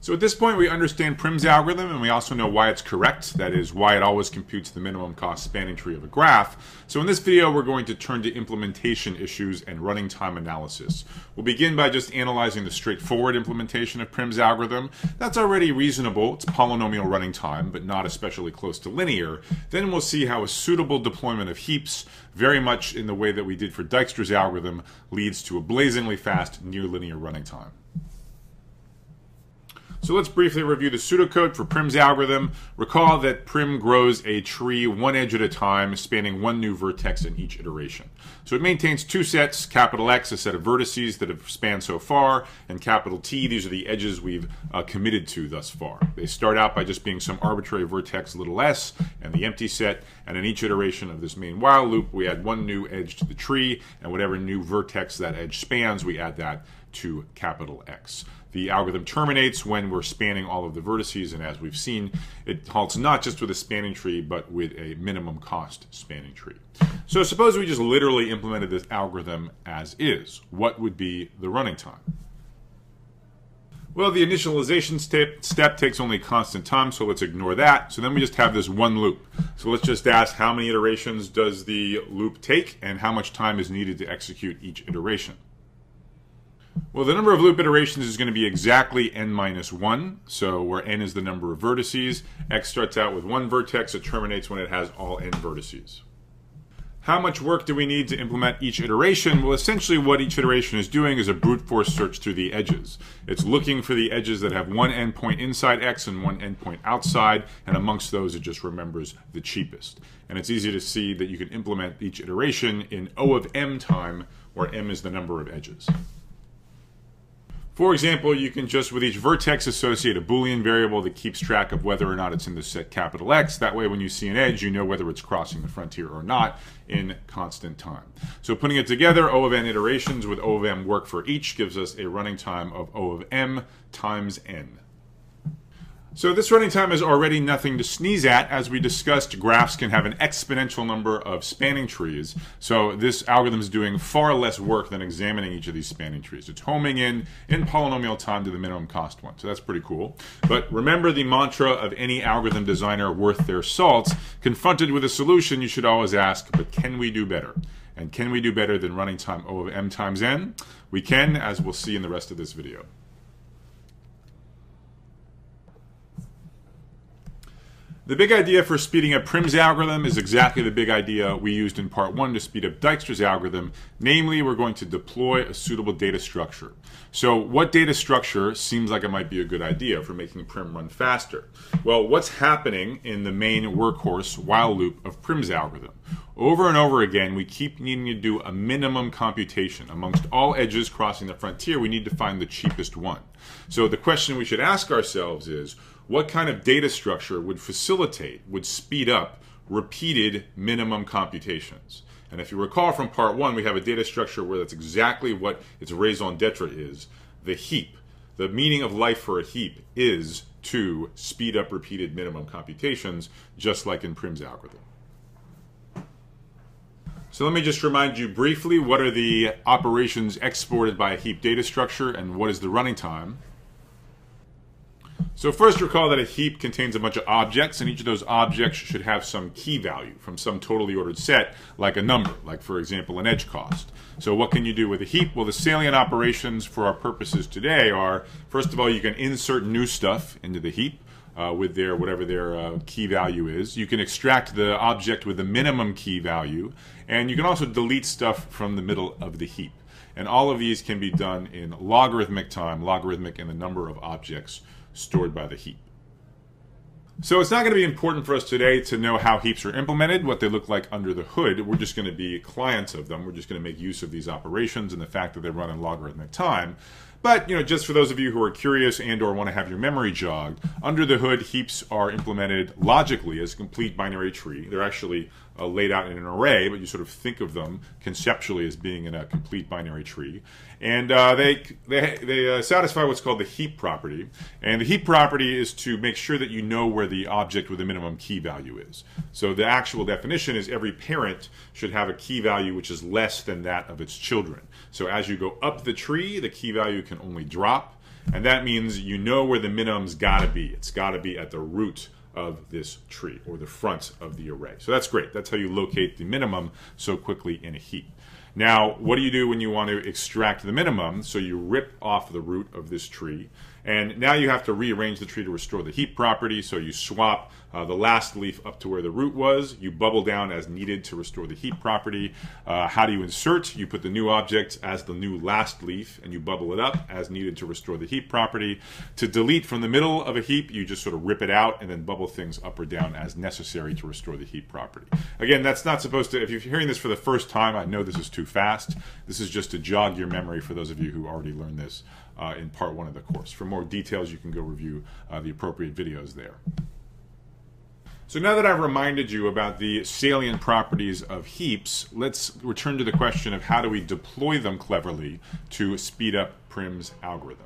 So at this point, we understand Prim's algorithm, and we also know why it's correct. That is, why it always computes the minimum cost spanning tree of a graph. So in this video, we're going to turn to implementation issues and running time analysis. We'll begin by just analyzing the straightforward implementation of Prim's algorithm. That's already reasonable. It's polynomial running time, but not especially close to linear. Then we'll see how a suitable deployment of heaps, very much in the way that we did for Dijkstra's algorithm, leads to a blazingly fast near linear running time. So let's briefly review the pseudocode for Prim's algorithm. Recall that Prim grows a tree one edge at a time, spanning one new vertex in each iteration. So it maintains two sets, capital X, a set of vertices that have spanned so far, and capital T, these are the edges we've committed to thus far. They start out by just being some arbitrary vertex little s, and the empty set, and in each iteration of this main while loop, we add one new edge to the tree, and whatever new vertex that edge spans, we add that to capital X. The algorithm terminates when we're spanning all of the vertices, and as we've seen, it halts not just with a spanning tree, but with a minimum cost spanning tree. So suppose we just literally implemented this algorithm as is. What would be the running time? Well, the initialization step takes only constant time, so let's ignore that. So then we just have this one loop. So let's just ask how many iterations does the loop take, and how much time is needed to execute each iteration. Well, the number of loop iterations is going to be exactly n minus 1, so where n is the number of vertices. X starts out with one vertex, it terminates when it has all n vertices. How much work do we need to implement each iteration? Well, essentially what each iteration is doing is a brute force search through the edges. It's looking for the edges that have one endpoint inside X and one endpoint outside, and amongst those it just remembers the cheapest. And it's easy to see that you can implement each iteration in O of m time, where m is the number of edges. For example, you can just, with each vertex, associate a Boolean variable that keeps track of whether or not it's in the set capital X. That way, when you see an edge, you know whether it's crossing the frontier or not in constant time. So putting it together, O of n iterations with O of m work for each gives us a running time of O of m times n. So this running time is already nothing to sneeze at. As we discussed, graphs can have an exponential number of spanning trees. So this algorithm is doing far less work than examining each of these spanning trees. It's homing in polynomial time to the minimum cost one. So that's pretty cool. But remember the mantra of any algorithm designer worth their salt. Confronted with a solution, you should always ask, but can we do better? And can we do better than running time O of m times n? We can, as we'll see in the rest of this video. The big idea for speeding up Prim's algorithm is exactly the big idea we used in part 1 to speed up Dijkstra's algorithm. Namely, we're going to deploy a suitable data structure. So what data structure seems like it might be a good idea for making Prim run faster? Well, what's happening in the main workhorse while loop of Prim's algorithm? Over and over again, we keep needing to do a minimum computation. Amongst all edges crossing the frontier, we need to find the cheapest one. So the question we should ask ourselves is, what kind of data structure would facilitate, would speed up repeated minimum computations? And if you recall from part 1, we have a data structure where that's exactly what its raison d'etre is, the heap. The meaning of life for a heap is to speed up repeated minimum computations, just like in Prim's algorithm. So let me just remind you briefly, what are the operations exported by a heap data structure and what is the running time? So first, recall that a heap contains a bunch of objects, and each of those objects should have some key value from some totally ordered set, like a number, like for example an edge cost. So what can you do with a heap? Well, the salient operations for our purposes today are, first of all, you can insert new stuff into the heap with their whatever their key value is. You can extract the object with the minimum key value, and you can also delete stuff from the middle of the heap. And all of these can be done in logarithmic time, logarithmic in the number of objects stored by the heap. So it's not going to be important for us today to know how heaps are implemented, what they look like under the hood. We're just going to be clients of them. We're just going to make use of these operations and the fact that they run in logarithmic time. But, just for those of you who are curious and or want to have your memory jogged, under the hood, heaps are implemented logically as a complete binary tree. They're actually laid out in an array, but you sort of think of them conceptually as being in a complete binary tree. And they satisfy what's called the heap property. And the heap property is to make sure that you know where the object with the minimum key value is. So the actual definition is every parent should have a key value which is less than that of its children. So as you go up the tree, the key value can only drop. And that means you know where the minimum's got to be. It's got to be at the root of this tree, or the front of the array. So that's great. That's how you locate the minimum so quickly in a heap. Now, what do you do when you want to extract the minimum? So you rip off the root of this tree, and now you have to rearrange the tree to restore the heap property. So you swap the last leaf up to where the root was. You bubble down as needed to restore the heap property. How do you insert? You put the new object as the new last leaf, and you bubble it up as needed to restore the heap property. To delete from the middle of a heap, you just sort of rip it out and then bubble things up or down as necessary to restore the heap property. Again, that's not supposed to, if you're hearing this for the first time, I know this is too fast. This is just to jog your memory for those of you who already learned this in part 1 of the course. For more details, you can go review the appropriate videos there. So now that I've reminded you about the salient properties of heaps, let's return to the question of how do we deploy them cleverly to speed up Prim's algorithm.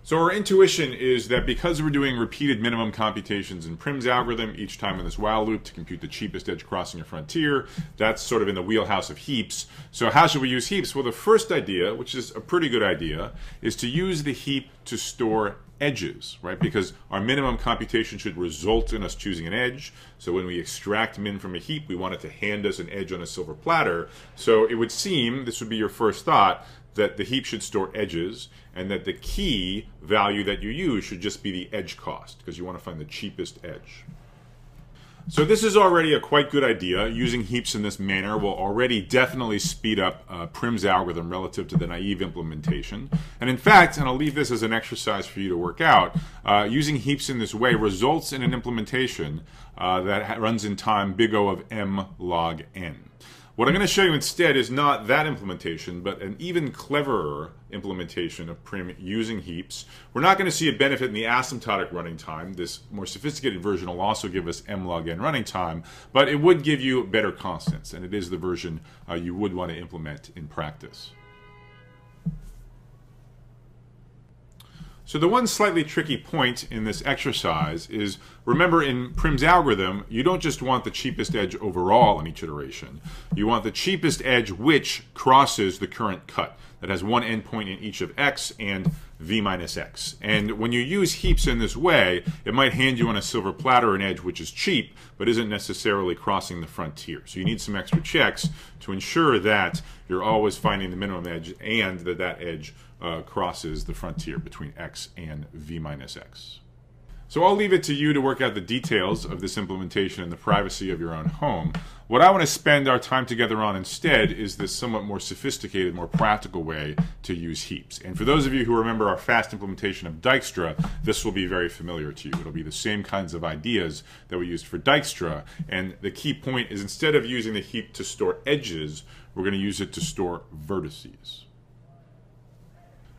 So our intuition is that because we're doing repeated minimum computations in Prim's algorithm each time in this while loop to compute the cheapest edge crossing a frontier, that's sort of in the wheelhouse of heaps. So how should we use heaps? Well, the first idea, which is a pretty good idea, is to use the heap to store edges, right? Because our minimum computation should result in us choosing an edge. So when we extract min from a heap, we want it to hand us an edge on a silver platter. So it would seem, this would be your first thought, that the heap should store edges, and that the key value that you use should just be the edge cost, because you want to find the cheapest edge. So this is already a quite good idea. Using heaps in this manner will already definitely speed up Prim's algorithm relative to the naive implementation. And in fact, and I'll leave this as an exercise for you to work out, using heaps in this way results in an implementation that runs in time big O of m log n. What I'm going to show you instead is not that implementation, but an even cleverer implementation of Prim using heaps. We're not going to see a benefit in the asymptotic running time. This more sophisticated version will also give us m log n running time, but it would give you better constants, and it is the version you would want to implement in practice. So the one slightly tricky point in this exercise is, remember in Prim's algorithm, you don't just want the cheapest edge overall in each iteration. You want the cheapest edge which crosses the current cut, that has one endpoint in each of x and v minus x. And when you use heaps in this way, it might hand you on a silver platter an edge which is cheap, but isn't necessarily crossing the frontier. So you need some extra checks to ensure that you're always finding the minimum edge and that that edge crosses the frontier between x and v minus x. So I'll leave it to you to work out the details of this implementation in the privacy of your own home. What I want to spend our time together on instead is this somewhat more sophisticated, more practical way to use heaps. And for those of you who remember our fast implementation of Dijkstra, this will be very familiar to you. It'll be the same kinds of ideas that we used for Dijkstra. And the key point is, instead of using the heap to store edges, we're going to use it to store vertices.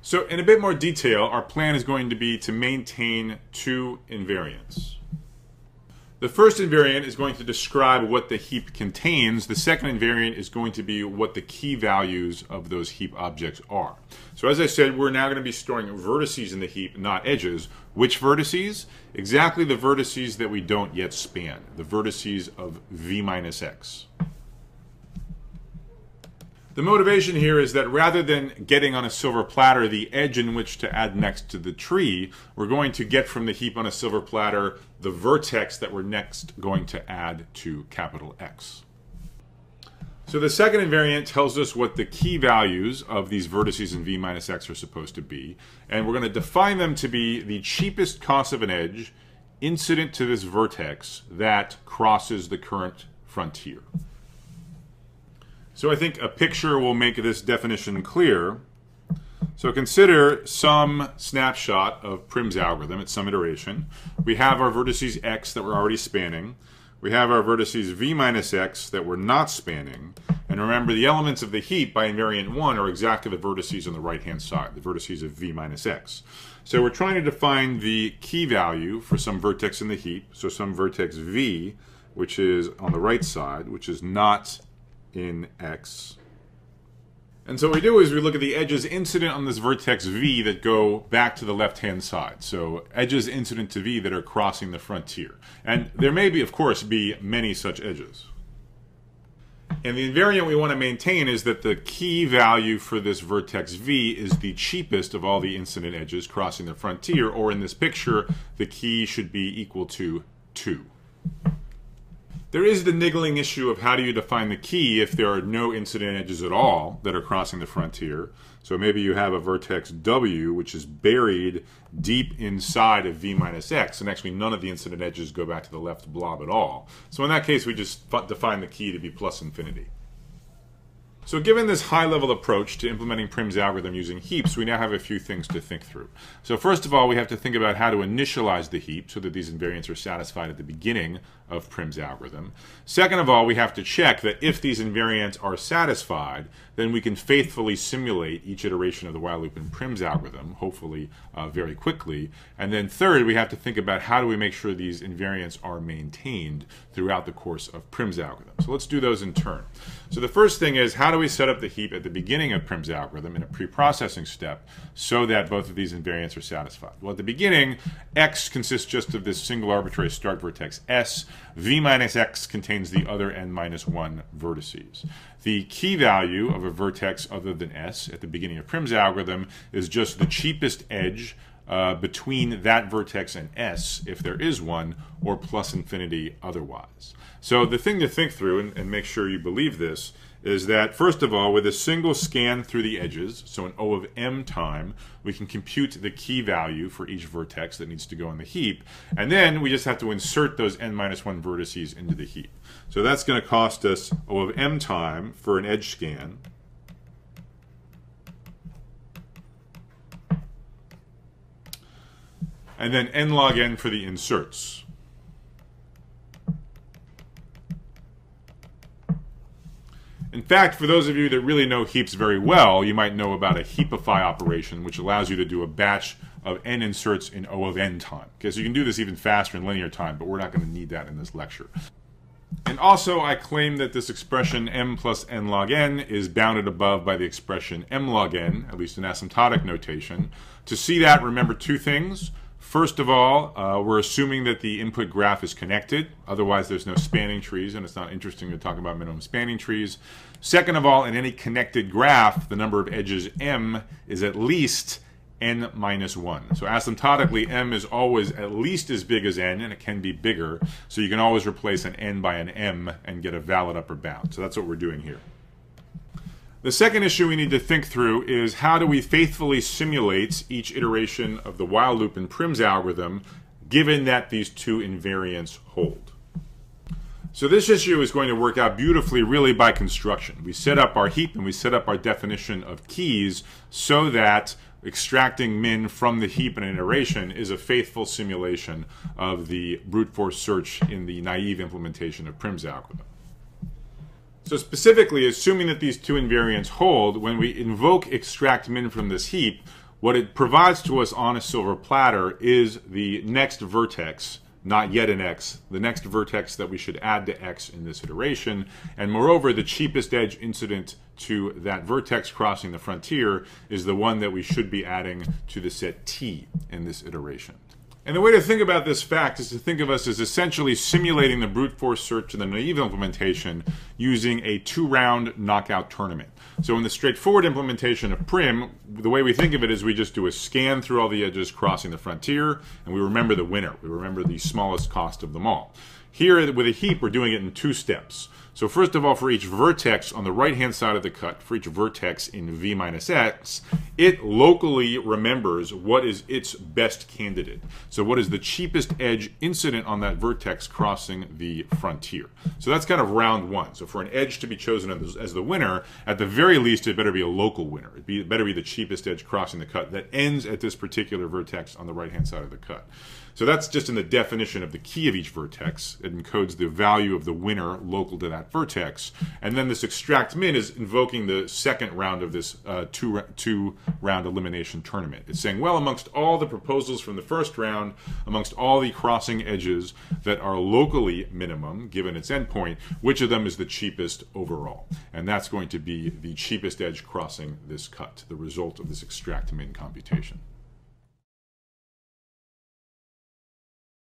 So in a bit more detail, our plan is going to be to maintain two invariants. The first invariant is going to describe what the heap contains. The second invariant is going to be what the key values of those heap objects are. So as I said, we're now going to be storing vertices in the heap, not edges. Which vertices? Exactly the vertices that we don't yet span, the vertices of v minus x. The motivation here is that rather than getting on a silver platter the edge in which to add next to the tree, we're going to get from the heap on a silver platter the vertex that we're next going to add to capital X. So the second invariant tells us what the key values of these vertices in v minus x are supposed to be, and we're going to define them to be the cheapest cost of an edge incident to this vertex that crosses the current frontier. So I think a picture will make this definition clear. So consider some snapshot of Prim's algorithm at some iteration. We have our vertices x that we're already spanning. We have our vertices v minus x that we're not spanning. And remember, the elements of the heap by invariant 1 are exactly the vertices on the right-hand side, the vertices of v minus x. So we're trying to define the key value for some vertex in the heap. So some vertex v, which is on the right side, which is not in x. And so what we do is we look at the edges incident on this vertex v that go back to the left-hand side. So edges incident to v that are crossing the frontier. And there may be, of course, be many such edges. And the invariant we want to maintain is that the key value for this vertex V is the cheapest of all the incident edges crossing the frontier, or in this picture, the key should be equal to 2. There is the niggling issue of how do you define the key if there are no incident edges at all that are crossing the frontier. So maybe you have a vertex W which is buried deep inside of V minus X, and actually none of the incident edges go back to the left blob at all. So in that case we just define the key to be plus infinity. So given this high-level approach to implementing Prim's algorithm using heaps, we now have a few things to think through. So first of all, we have to think about how to initialize the heap so that these invariants are satisfied at the beginning of Prim's algorithm. Second of all, we have to check that if these invariants are satisfied, then we can faithfully simulate each iteration of the while loop in Prim's algorithm, hopefully very quickly. And then third, we have to think about how do we make sure these invariants are maintained throughout the course of Prim's algorithm. So let's do those in turn. So the first thing is, how do we set up the heap at the beginning of Prim's algorithm in a pre-processing step so that both of these invariants are satisfied? Well, at the beginning, X consists just of this single arbitrary start vertex S. V minus X contains the other n minus 1 vertices. The key value of a vertex other than S at the beginning of Prim's algorithm is just the cheapest edge between that vertex and S, if there is one, or plus infinity otherwise. So the thing to think through, and make sure you believe this, is that, first of all, with a single scan through the edges, so an O of m time, we can compute the key value for each vertex that needs to go in the heap, and then we just have to insert those n minus 1 vertices into the heap. So that's going to cost us O of m time for an edge scan. And then n log n for the inserts. In fact, for those of you that really know heaps very well, you might know about a heapify operation, which allows you to do a batch of n inserts in O of n time. Okay, so you can do this even faster in linear time, but we're not going to need that in this lecture. And also, I claim that this expression m plus n log n is bounded above by the expression m log n, at least in asymptotic notation. To see that, remember two things. First of all, we're assuming that the input graph is connected. Otherwise, there's no spanning trees, and it's not interesting to talk about minimum spanning trees. Second of all, in any connected graph, the number of edges m is at least n minus 1. So asymptotically, m is always at least as big as n, and it can be bigger. So you can always replace an n by an m and get a valid upper bound. So that's what we're doing here. The second issue we need to think through is how do we faithfully simulate each iteration of the while loop in Prim's algorithm given that these two invariants hold. So this issue is going to work out beautifully really by construction. We set up our heap and we set up our definition of keys so that extracting min from the heap in an iteration is a faithful simulation of the brute force search in the naive implementation of Prim's algorithm. So specifically, assuming that these two invariants hold, when we invoke extract min from this heap, what it provides to us on a silver platter is the next vertex, not yet an X, the next vertex that we should add to X in this iteration. And moreover, the cheapest edge incident to that vertex crossing the frontier is the one that we should be adding to the set T in this iteration. And the way to think about this fact is to think of us as essentially simulating the brute force search in the naive implementation using a 2-round knockout tournament. So in the straightforward implementation of Prim, the way we think of it is we just do a scan through all the edges crossing the frontier, and we remember the winner. We remember the smallest cost of them all. Here with a heap, we're doing it in 2 steps. So first of all, for each vertex on the right-hand side of the cut, for each vertex in V minus X, it locally remembers what is its best candidate. So what is the cheapest edge incident on that vertex crossing the frontier? So that's kind of round 1. So for an edge to be chosen as the winner, at the very least, it better be a local winner. It better be the cheapest edge crossing the cut that ends at this particular vertex on the right-hand side of the cut. So that's just in the definition of the key of each vertex. It encodes the value of the winner local to that vertex. And then this extract min is invoking the second round of this two-round elimination tournament. It's saying, well, amongst all the proposals from the first round, amongst all the crossing edges that are locally minimum, given its endpoint, which of them is the cheapest overall? And that's going to be the cheapest edge crossing this cut, the result of this extract min computation.